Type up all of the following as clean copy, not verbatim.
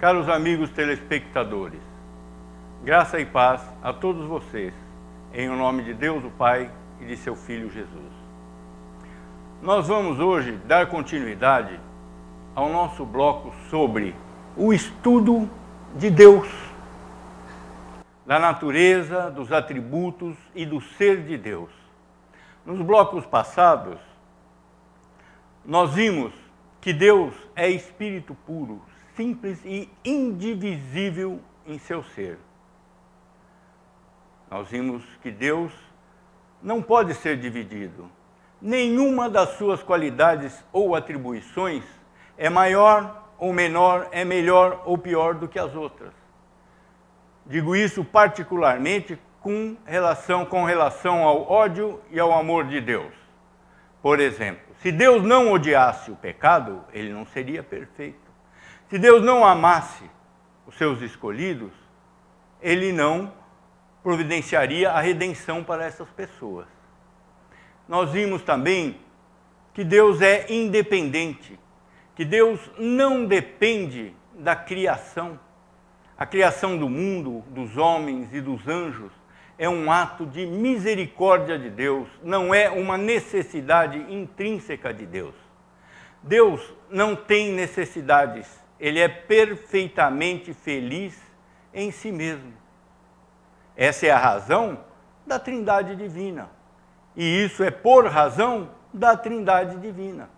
Caros amigos telespectadores, graça e paz a todos vocês, em nome de Deus o Pai e de seu Filho Jesus. Nós vamos hoje dar continuidade ao nosso bloco sobre o estudo de Deus, da natureza, dos atributos e do ser de Deus. Nos blocos passados, nós vimos que Deus é espírito puro, simples e indivisível em seu ser. Nós vimos que Deus não pode ser dividido. Nenhuma das suas qualidades ou atribuições é maior ou menor, é melhor ou pior do que as outras. Digo isso particularmente com relação ao ódio e ao amor de Deus. Por exemplo, se Deus não odiasse o pecado, ele não seria perfeito. Se Deus não amasse os seus escolhidos, ele não providenciaria a redenção para essas pessoas. Nós vimos também que Deus é independente, que Deus não depende da criação. A criação do mundo, dos homens e dos anjos é um ato de misericórdia de Deus, não é uma necessidade intrínseca de Deus. Deus não tem necessidades, ele é perfeitamente feliz em si mesmo. Essa é a razão da Trindade Divina. E isso é por razão da Trindade Divina.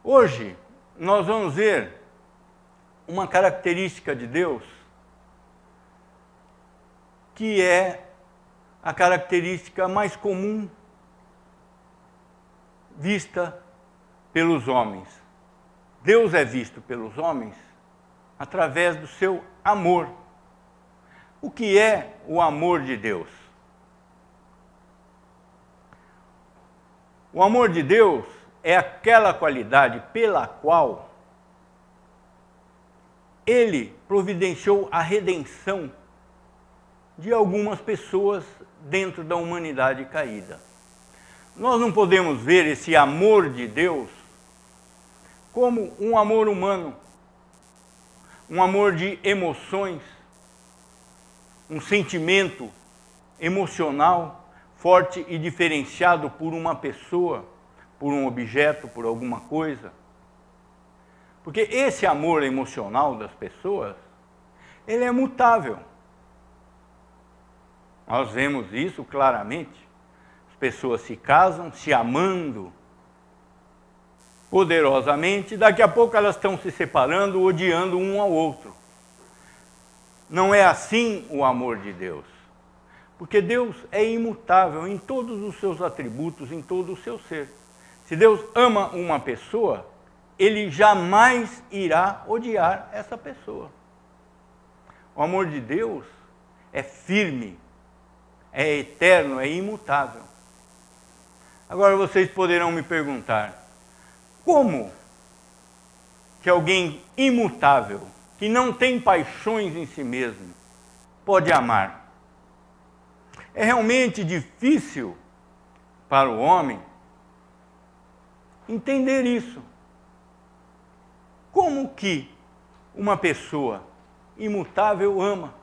Hoje, nós vamos ver uma característica de Deus que é a característica mais comum vista pelos homens. Deus é visto pelos homens através do seu amor. O que é o amor de Deus? O amor de Deus é aquela qualidade pela qual Ele providenciou a redenção de algumas pessoas dentro da humanidade caída. Nós não podemos ver esse amor de Deus como um amor humano, um amor de emoções, um sentimento emocional forte e diferenciado por uma pessoa, por um objeto, por alguma coisa. Porque esse amor emocional das pessoas, ele é mutável. Nós vemos isso claramente. As pessoas se casam, se amando poderosamente, daqui a pouco elas estão se separando, odiando um ao outro. Não é assim o amor de Deus. Porque Deus é imutável em todos os seus atributos, em todo o seu ser. Se Deus ama uma pessoa, ele jamais irá odiar essa pessoa. O amor de Deus é firme, é eterno, é imutável. Agora vocês poderão me perguntar, como que alguém imutável, que não tem paixões em si mesmo, pode amar? É realmente difícil para o homem entender isso. Como que uma pessoa imutável ama?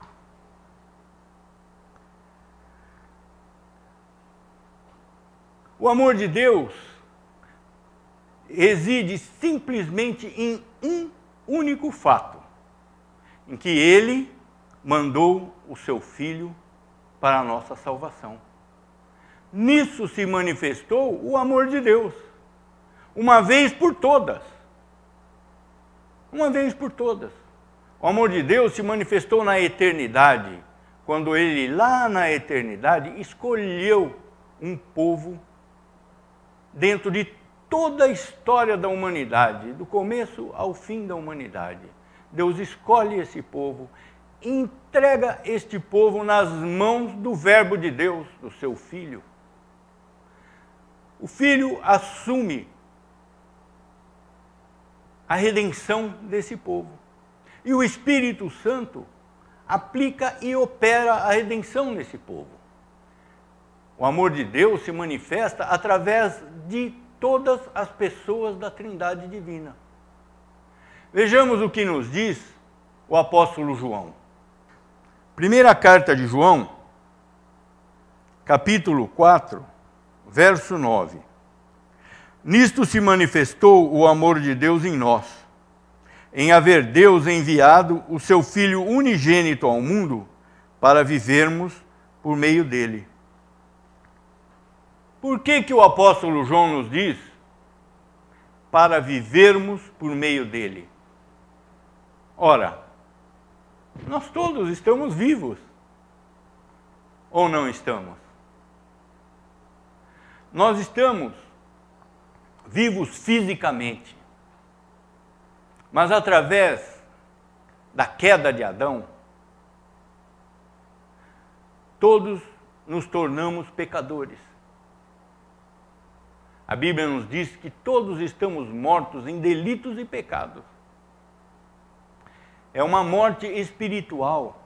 O amor de Deus reside simplesmente em um único fato, em que Ele mandou o seu Filho para a nossa salvação. Nisso se manifestou o amor de Deus, uma vez por todas. Uma vez por todas. O amor de Deus se manifestou na eternidade, quando Ele, lá na eternidade, escolheu um povo dentro de toda a história da humanidade, do começo ao fim da humanidade. Deus escolhe esse povo, entrega este povo nas mãos do Verbo de Deus, do seu Filho. O Filho assume a redenção desse povo. E o Espírito Santo aplica e opera a redenção nesse povo. O amor de Deus se manifesta através de todas as pessoas da Trindade Divina. Vejamos o que nos diz o apóstolo João. Primeira carta de João, capítulo 4, verso 9. Nisto se manifestou o amor de Deus em nós, em haver Deus enviado o seu Filho unigênito ao mundo para vivermos por meio dele. Por que o apóstolo João nos diz para vivermos por meio dele? Ora, nós todos estamos vivos, ou não estamos? Nós estamos vivos fisicamente, mas através da queda de Adão, todos nos tornamos pecadores. A Bíblia nos diz que todos estamos mortos em delitos e pecados. É uma morte espiritual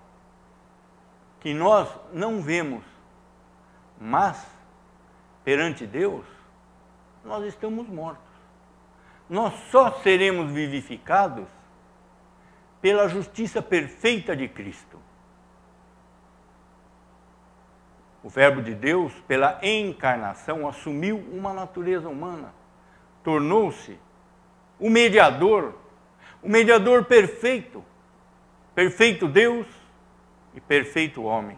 que nós não vemos, mas perante Deus nós estamos mortos. Nós só seremos vivificados pela justiça perfeita de Cristo. O Verbo de Deus, pela encarnação, assumiu uma natureza humana, tornou-se o mediador perfeito, perfeito Deus e perfeito homem.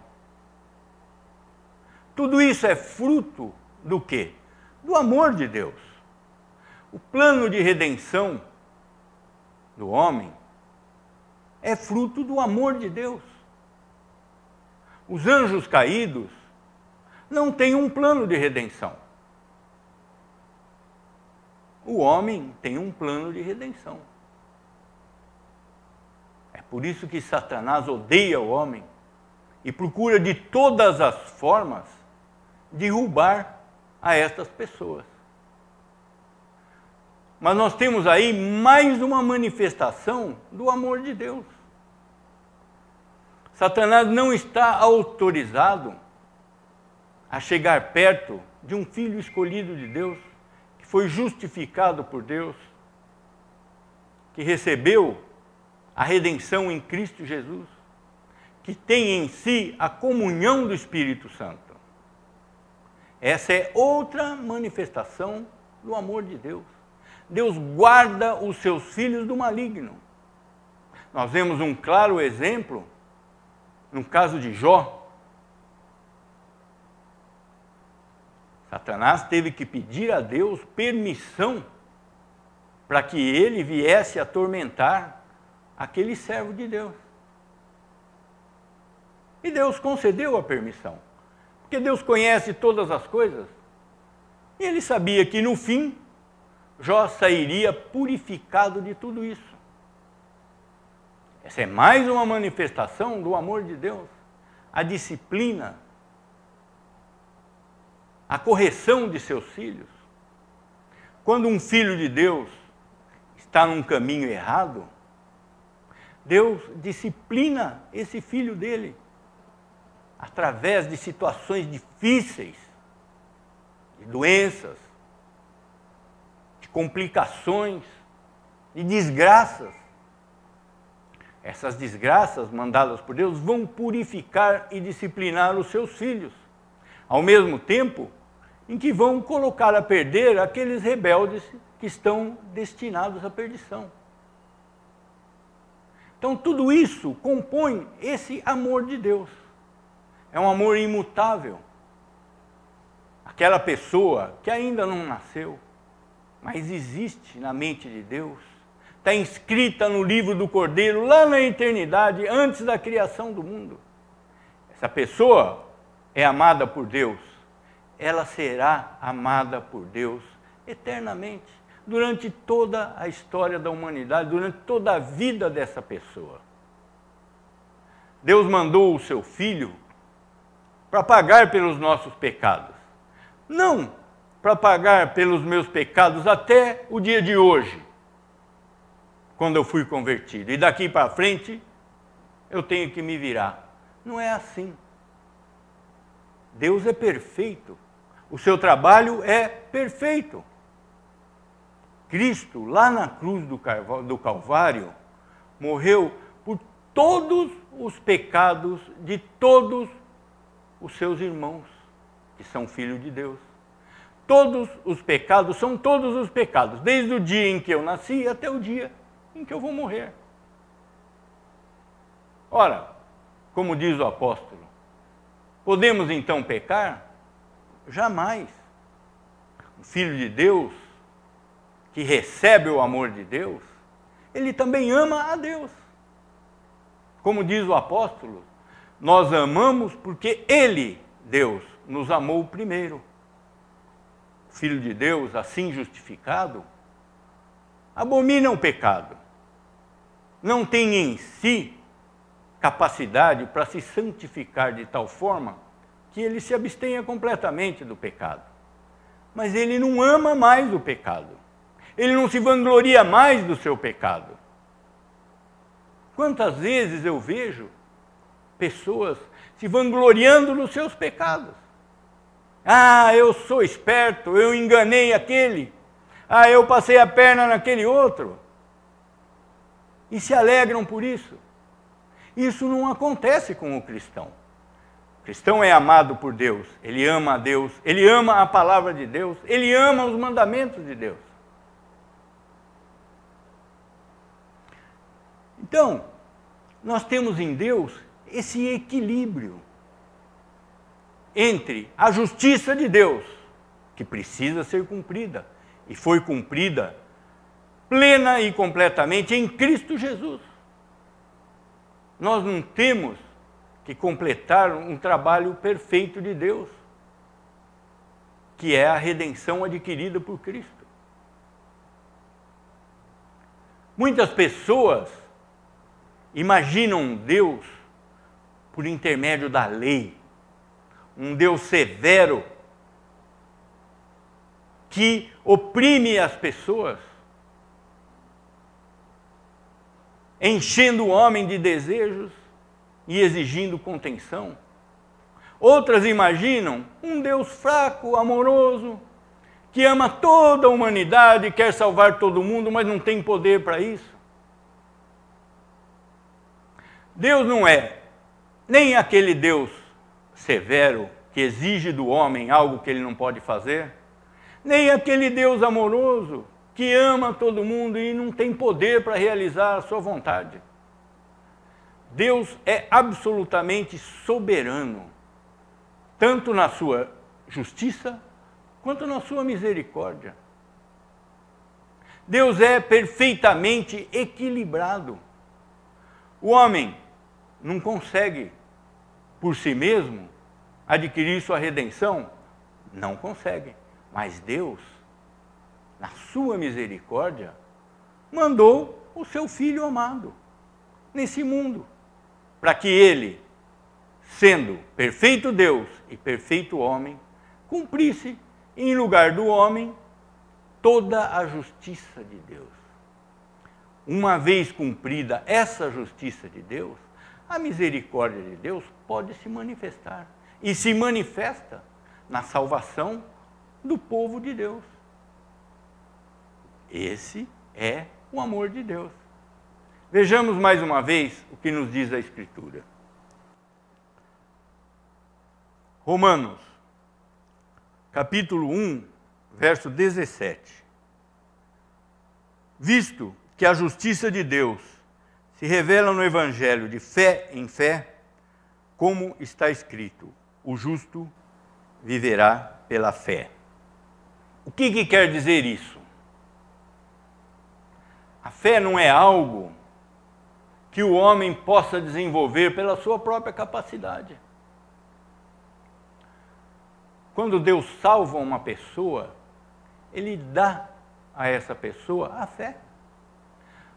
Tudo isso é fruto do quê? Do amor de Deus. O plano de redenção do homem é fruto do amor de Deus. Os anjos caídos não têm um plano de redenção. O homem tem um plano de redenção. É por isso que Satanás odeia o homem e procura de todas as formas derrubar a estas pessoas. Mas nós temos aí mais uma manifestação do amor de Deus. Satanás não está autorizado a chegar perto de um filho escolhido de Deus, que foi justificado por Deus, que recebeu a redenção em Cristo Jesus, que tem em si a comunhão do Espírito Santo. Essa é outra manifestação do amor de Deus. Deus guarda os seus filhos do maligno. Nós vemos um claro exemplo no caso de Jó. Satanás teve que pedir a Deus permissão para que ele viesse atormentar aquele servo de Deus. E Deus concedeu a permissão, porque Deus conhece todas as coisas. E ele sabia que no fim, Jó sairia purificado de tudo isso. Essa é mais uma manifestação do amor de Deus. A disciplina, a correção de seus filhos. Quando um filho de Deus está num caminho errado, Deus disciplina esse filho dele através de situações difíceis, de doenças, de complicações, de desgraças. Essas desgraças mandadas por Deus vão purificar e disciplinar os seus filhos, ao mesmo tempo em que vão colocar a perder aqueles rebeldes que estão destinados à perdição. Então, tudo isso compõe esse amor de Deus. É um amor imutável. Aquela pessoa que ainda não nasceu, mas existe na mente de Deus, está inscrita no livro do Cordeiro, lá na eternidade, antes da criação do mundo. Essa pessoa é amada por Deus. Ela será amada por Deus eternamente, durante toda a história da humanidade, durante toda a vida dessa pessoa. Deus mandou o seu Filho para pagar pelos nossos pecados. Não para pagar pelos meus pecados até o dia de hoje, quando eu fui convertido. E daqui para frente, eu tenho que me virar. Não é assim. Deus é perfeito. O seu trabalho é perfeito. Cristo, lá na cruz do Calvário, morreu por todos os pecados de todos os seus irmãos, que são filhos de Deus. Todos os pecados são todos os pecados, desde o dia em que eu nasci até o dia em que eu vou morrer. Ora, como diz o apóstolo, podemos então pecar? Jamais. O Filho de Deus, que recebe o amor de Deus, ele também ama a Deus. Como diz o apóstolo, nós amamos porque ele, Deus, nos amou primeiro. O Filho de Deus, assim justificado, abomina o pecado. Não tem em si capacidade para se santificar de tal forma que ele se abstenha completamente do pecado. Mas ele não ama mais o pecado. Ele não se vangloria mais do seu pecado. Quantas vezes eu vejo pessoas se vangloriando dos seus pecados? Ah, eu sou esperto, eu enganei aquele. Ah, eu passei a perna naquele outro. E se alegram por isso. Isso não acontece com o cristão. O cristão é amado por Deus, ele ama a Deus, ele ama a palavra de Deus, ele ama os mandamentos de Deus. Então, nós temos em Deus esse equilíbrio entre a justiça de Deus, que precisa ser cumprida, e foi cumprida plena e completamente em Cristo Jesus. Nós não temos que completar um trabalho perfeito de Deus, que é a redenção adquirida por Cristo. Muitas pessoas imaginam Deus por intermédio da lei, um Deus severo que oprime as pessoas, enchendo o homem de desejos e exigindo contenção. Outras imaginam um Deus fraco, amoroso, que ama toda a humanidade, quer salvar todo mundo, mas não tem poder para isso. Deus não é nem aquele Deus severo que exige do homem algo que ele não pode fazer, nem aquele Deus amoroso que ama todo mundo e não tem poder para realizar a sua vontade. Deus é absolutamente soberano, tanto na sua justiça quanto na sua misericórdia. Deus é perfeitamente equilibrado. O homem não consegue, por si mesmo, adquirir sua redenção? Não consegue. Mas Deus, na sua misericórdia, mandou o seu Filho amado nesse mundo, para que ele, sendo perfeito Deus e perfeito homem, cumprisse, em lugar do homem, toda a justiça de Deus. Uma vez cumprida essa justiça de Deus, a misericórdia de Deus pode se manifestar, e se manifesta na salvação do povo de Deus. Esse é o amor de Deus. Vejamos mais uma vez o que nos diz a Escritura. Romanos, capítulo 1, verso 17. Visto que a justiça de Deus se revela no Evangelho de fé em fé, como está escrito, o justo viverá pela fé. O que quer dizer isso? A fé não é algo que o homem possa desenvolver pela sua própria capacidade. Quando Deus salva uma pessoa, Ele dá a essa pessoa a fé.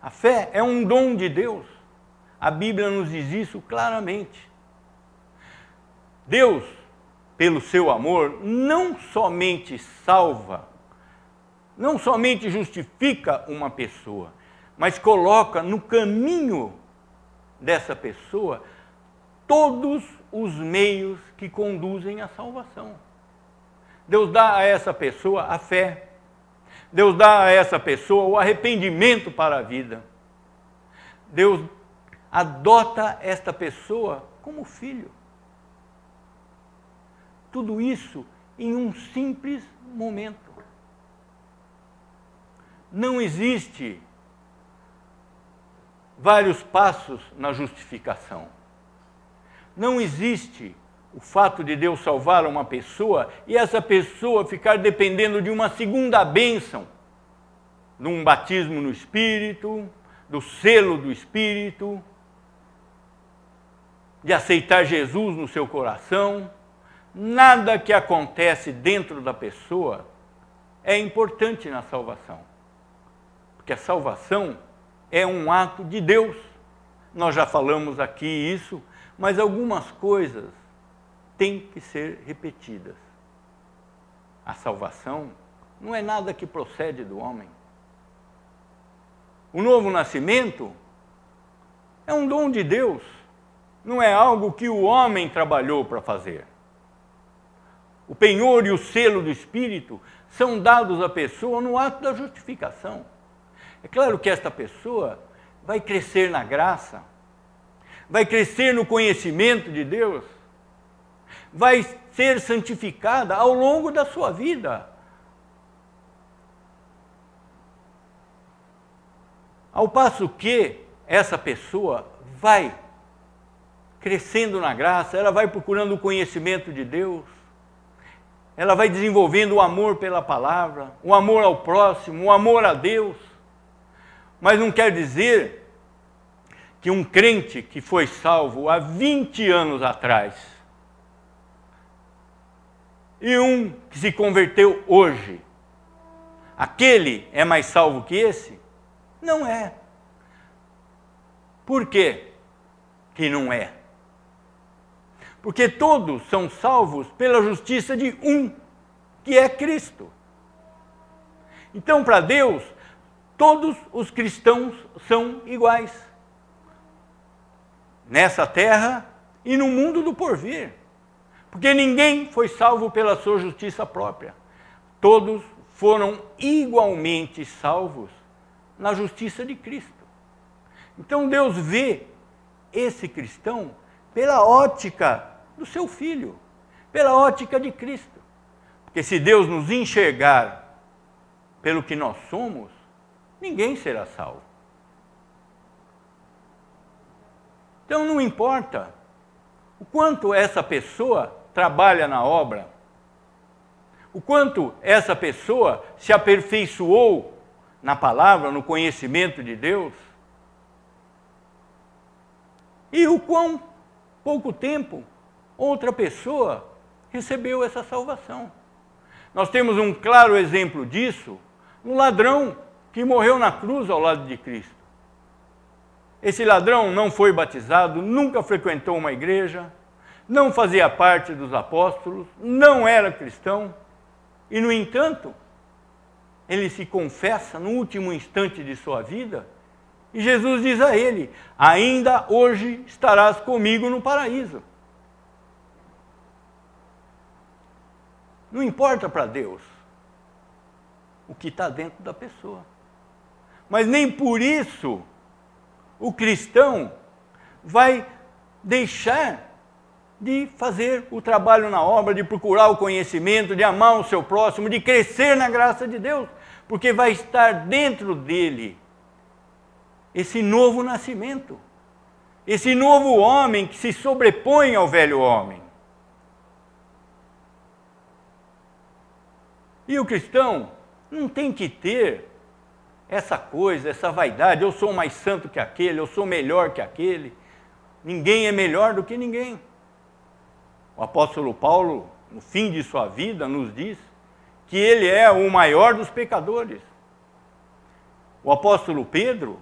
A fé é um dom de Deus. A Bíblia nos diz isso claramente. Deus, pelo seu amor, não somente salva, não somente justifica uma pessoa, mas coloca no caminho dessa pessoa todos os meios que conduzem à salvação. Deus dá a essa pessoa a fé. Deus dá a essa pessoa o arrependimento para a vida. Deus adota esta pessoa como filho. Tudo isso em um simples momento. Não existe vários passos na justificação. Não existe o fato de Deus salvar uma pessoa e essa pessoa ficar dependendo de uma segunda bênção, de um batismo no Espírito, do selo do Espírito, de aceitar Jesus no seu coração. Nada que acontece dentro da pessoa é importante na salvação. Porque a salvação é um ato de Deus. Nós já falamos aqui isso, mas algumas coisas têm que ser repetidas. A salvação não é nada que procede do homem. O novo nascimento é um dom de Deus, não é algo que o homem trabalhou para fazer. O penhor e o selo do Espírito são dados à pessoa no ato da justificação. É claro que esta pessoa vai crescer na graça, vai crescer no conhecimento de Deus, vai ser santificada ao longo da sua vida. Ao passo que essa pessoa vai crescendo na graça, ela vai procurando o conhecimento de Deus, ela vai desenvolvendo o amor pela palavra, o amor ao próximo, o amor a Deus. Mas não quer dizer que um crente que foi salvo há 20 anos atrás e um que se converteu hoje, aquele é mais salvo que esse? Não é. Por quê que não é? Porque todos são salvos pela justiça de um, que é Cristo. Então, para Deus, todos os cristãos são iguais. Nessa terra e no mundo do porvir. Porque ninguém foi salvo pela sua justiça própria. Todos foram igualmente salvos na justiça de Cristo. Então Deus vê esse cristão pela ótica do seu Filho, pela ótica de Cristo. Porque se Deus nos enxergar pelo que nós somos, ninguém será salvo. Então não importa o quanto essa pessoa trabalha na obra, o quanto essa pessoa se aperfeiçoou na palavra, no conhecimento de Deus, e o quão pouco tempo outra pessoa recebeu essa salvação. Nós temos um claro exemplo disso no ladrão que morreu na cruz ao lado de Cristo. Esse ladrão não foi batizado, nunca frequentou uma igreja, não fazia parte dos apóstolos, não era cristão, e, no entanto, ele se confessa no último instante de sua vida, e Jesus diz a ele: ainda hoje estarás comigo no paraíso. Não importa para Deus o que está dentro da pessoa. Mas nem por isso o cristão vai deixar de fazer o trabalho na obra, de procurar o conhecimento, de amar o seu próximo, de crescer na graça de Deus, porque vai estar dentro dele esse novo nascimento, esse novo homem que se sobrepõe ao velho homem. E o cristão não tem que ter essa coisa, essa vaidade: eu sou mais santo que aquele, eu sou melhor que aquele. Ninguém é melhor do que ninguém. O apóstolo Paulo, no fim de sua vida, nos diz que ele é o maior dos pecadores. O apóstolo Pedro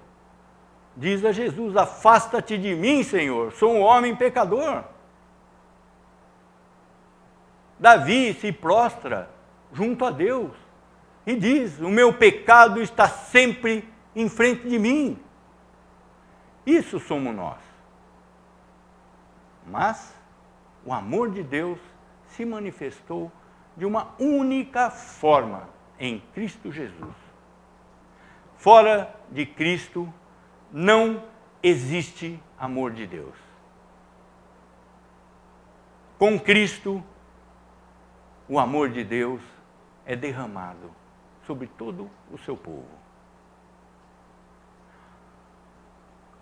diz a Jesus: afasta-te de mim, Senhor, sou um homem pecador. Davi se prostra junto a Deus e diz: o meu pecado está sempre em frente de mim. Isso somos nós. Mas o amor de Deus se manifestou de uma única forma em Cristo Jesus. Fora de Cristo não existe amor de Deus. Com Cristo, o amor de Deus é derramado sobre todo o seu povo.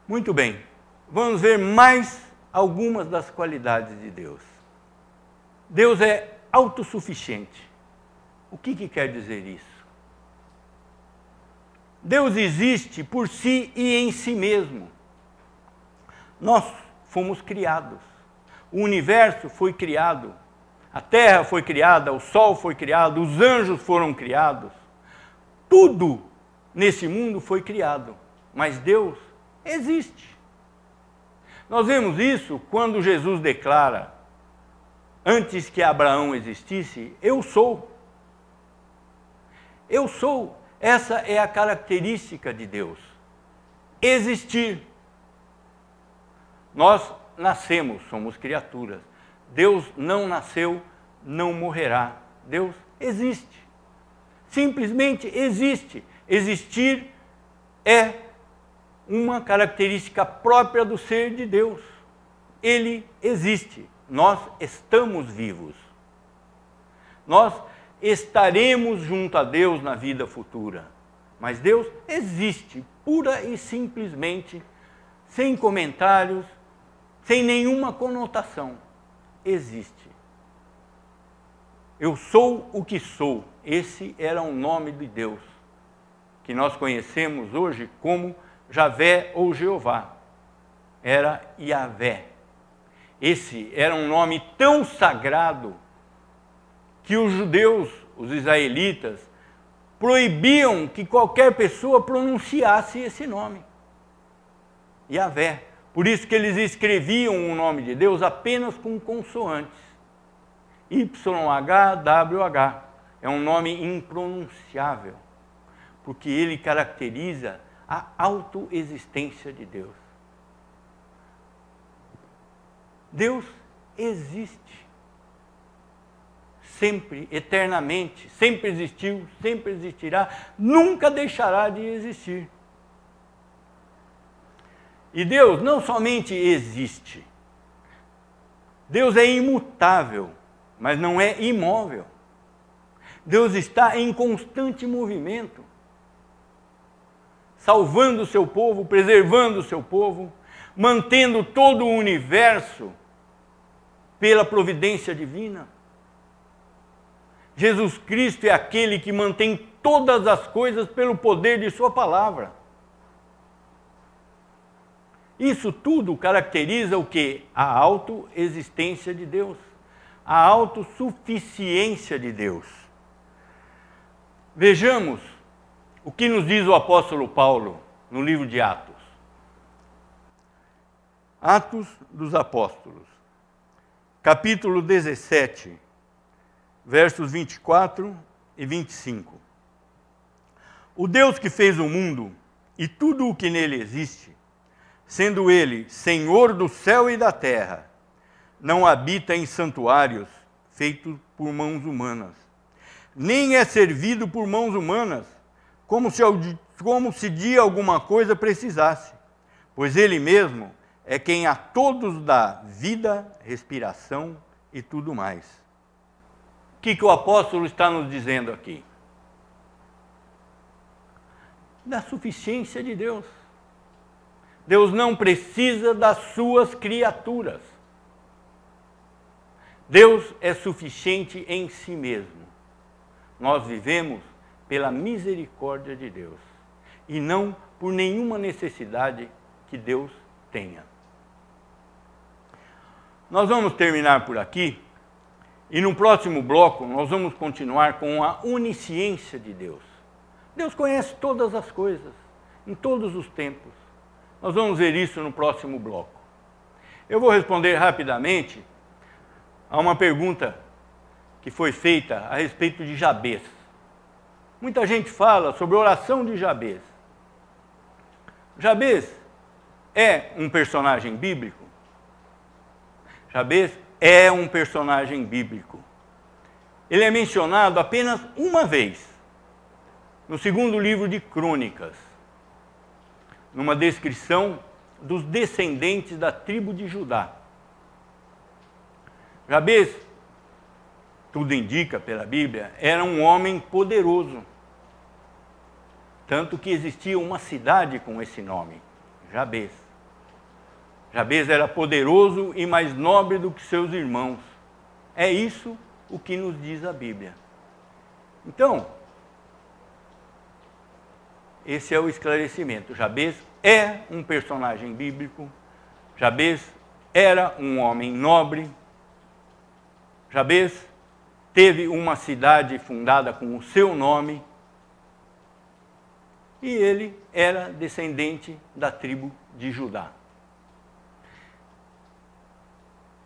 Muito bem, vamos ver mais algumas das qualidades de Deus. Deus é autossuficiente. O que quer dizer isso? Deus existe por si e em si mesmo. Nós fomos criados. O universo foi criado. A terra foi criada, o sol foi criado, os anjos foram criados. Tudo nesse mundo foi criado. Mas Deus existe. Nós vemos isso quando Jesus declara, antes que Abraão existisse, eu sou. Eu sou. Essa é a característica de Deus. Existir. Nós nascemos, somos criaturas. Deus não nasceu, não morrerá. Deus existe. Simplesmente existe. Existir é uma característica própria do ser de Deus. Ele existe. Nós estamos vivos. Nós estaremos junto a Deus na vida futura. Mas Deus existe, pura e simplesmente, sem comentários, sem nenhuma conotação. Existe. Eu sou o que sou. Esse era o nome de Deus, que nós conhecemos hoje como Javé ou Jeová. Era Yahvé. Esse era um nome tão sagrado que os judeus, os israelitas, proibiam que qualquer pessoa pronunciasse esse nome. Yahvé. Por isso que eles escreviam o nome de Deus apenas com consoantes. YHWH. É um nome impronunciável, porque ele caracteriza a autoexistência de Deus. Deus existe. Sempre, eternamente, sempre existiu, sempre existirá, nunca deixará de existir. E Deus não somente existe, Deus é imutável, mas não é imóvel. Deus está em constante movimento, salvando o seu povo, preservando o seu povo, mantendo todo o universo pela providência divina. Jesus Cristo é aquele que mantém todas as coisas pelo poder de sua palavra. Isso tudo caracteriza o quê? A autoexistência de Deus, a autossuficiência de Deus. Vejamos o que nos diz o apóstolo Paulo no livro de Atos. Atos dos Apóstolos, capítulo 17, versos 24 e 25. O Deus que fez o mundo e tudo o que nele existe, sendo ele Senhor do céu e da terra, não habita em santuários feitos por mãos humanas, nem é servido por mãos humanas, como se de alguma coisa precisasse, pois ele mesmo é quem a todos dá vida, respiração e tudo mais. O que o apóstolo está nos dizendo aqui? Da suficiência de Deus. Deus não precisa das suas criaturas. Deus é suficiente em si mesmo. Nós vivemos pela misericórdia de Deus e não por nenhuma necessidade que Deus tenha. Nós vamos terminar por aqui e no próximo bloco nós vamos continuar com a onisciência de Deus. Deus conhece todas as coisas, em todos os tempos. Nós vamos ver isso no próximo bloco. Eu vou responder rapidamente a uma pergunta que foi feita a respeito de Jabez. Muita gente fala sobre a oração de Jabez. Jabez é um personagem bíblico? Jabez é um personagem bíblico. Ele é mencionado apenas uma vez no segundo livro de Crônicas, numa descrição dos descendentes da tribo de Judá. Jabez, tudo indica pela Bíblia, era um homem poderoso. Tanto que existia uma cidade com esse nome, Jabez. Jabez era poderoso e mais nobre do que seus irmãos. É isso o que nos diz a Bíblia. Então, esse é o esclarecimento. Jabez é um personagem bíblico. Jabez era um homem nobre. Jabez teve uma cidade fundada com o seu nome. E ele era descendente da tribo de Judá.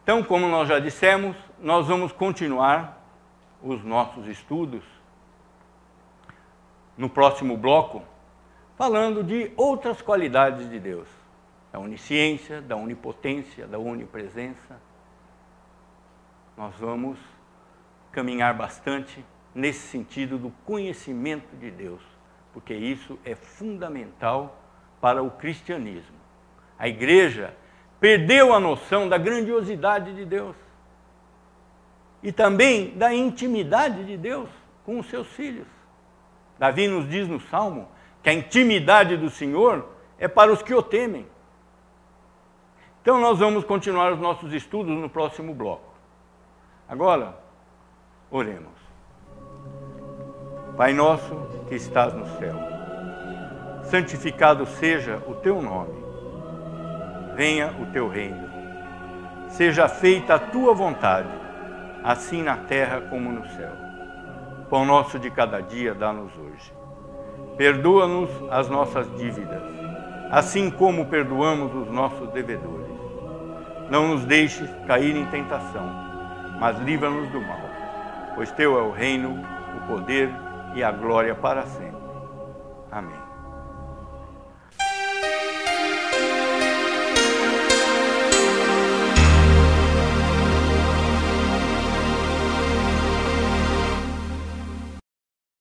Então, como nós já dissemos, nós vamos continuar os nossos estudos no próximo bloco, falando de outras qualidades de Deus, da onisciência, da onipotência, da onipresença. Nós vamos caminhar bastante nesse sentido do conhecimento de Deus, porque isso é fundamental para o cristianismo. A igreja perdeu a noção da grandiosidade de Deus e também da intimidade de Deus com os seus filhos. Davi nos diz no Salmo que a intimidade do Senhor é para os que o temem. Então nós vamos continuar os nossos estudos no próximo bloco. Agora, oremos. Pai nosso que estás no céu, santificado seja o teu nome. Venha o teu reino. Seja feita a tua vontade, assim na terra como no céu. Pão nosso de cada dia dá-nos hoje. Perdoa-nos as nossas dívidas, assim como perdoamos os nossos devedores. Não nos deixes cair em tentação, mas livra-nos do mal, pois teu é o reino, o poder e a glória para sempre. Amém.